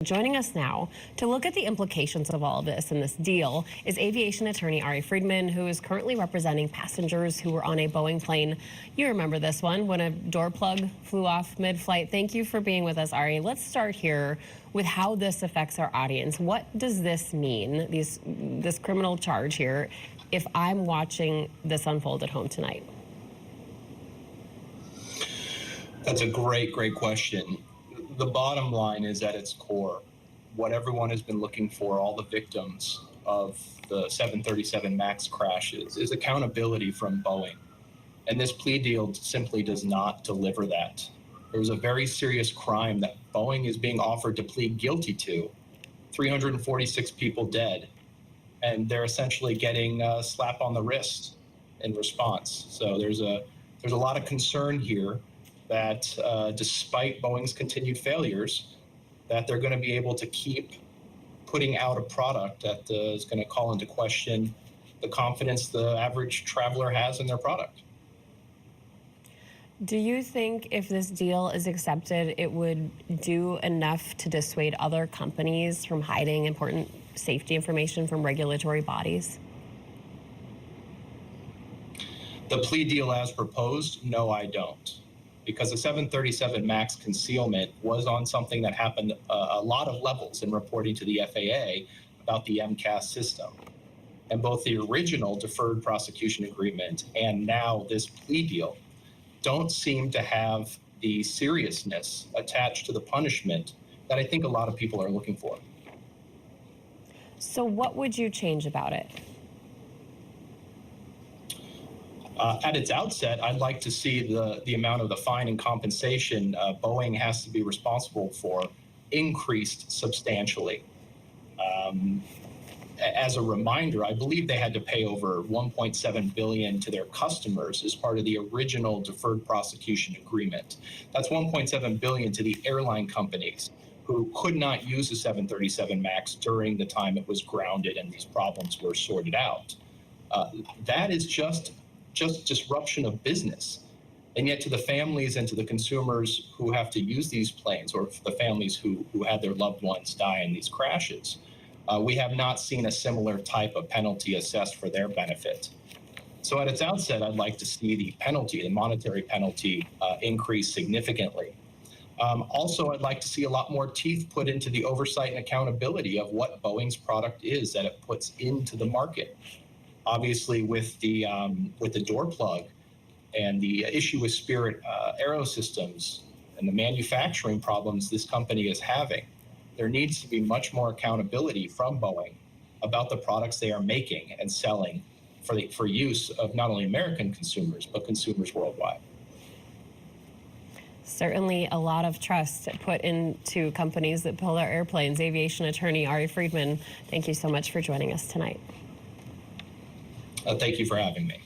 Joining us now to look at the implications of all of this and this deal is aviation attorney Ari Friedman, who is currently representing passengers who were on a Boeing plane. You remember this one, when a door plug flew off mid-flight. Thank you for being with us, Ari. Let's start here with how this affects our audience. What does this mean, this criminal charge here, if I'm watching this unfold at home tonight? That's a great question. The bottom line is, at its core, what everyone has been looking for, all the victims of the 737 MAX crashes, is accountability from Boeing. And this plea deal simply does not deliver that. There was a very serious crime that Boeing is being offered to plead guilty to, 346 people dead, and they're essentially getting a slap on the wrist in response. So there's a lot of concern here that despite Boeing's continued failures, that they're going to be able to keep putting out a product that is going to call into question the confidence the average traveler has in their product. Do you think if this deal is accepted, it would do enough to dissuade other companies from hiding important safety information from regulatory bodies? The plea deal as proposed, no, I don't. Because the 737 MAX concealment was on something that happened a lot of levels in reporting to the FAA about the MCAS system. And both the original deferred prosecution agreement and now this plea deal don't seem to have the seriousness attached to the punishment that I think a lot of people are looking for. So what would you change about it? At its outset, I'd like to see the amount of the fine and compensation Boeing has to be responsible for increased substantially. As a reminder, I believe they had to pay over $1.7 billion to their customers as part of the original deferred prosecution agreement. That's $1.7 billion to the airline companies who could not use the 737 MAX during the time it was grounded and these problems were sorted out. That is just disruption of business. And yet to the families and to the consumers who have to use these planes, or the families who had their loved ones die in these crashes, we have not seen a similar type of penalty assessed for their benefit. So at its outset, I'd like to see the penalty, the monetary penalty, increase significantly. Also, I'd like to see a lot more teeth put into the oversight and accountability of what Boeing's product is that it puts into the market. Obviously, with the door plug and the issue with Spirit Aerosystems and the manufacturing problems this company is having, there needs to be much more accountability from Boeing about the products they are making and selling for use of not only American consumers, but consumers worldwide. Certainly a lot of trust put into companies that build our airplanes. Aviation attorney Ari Friedman, thank you so much for joining us tonight. Thank you for having me.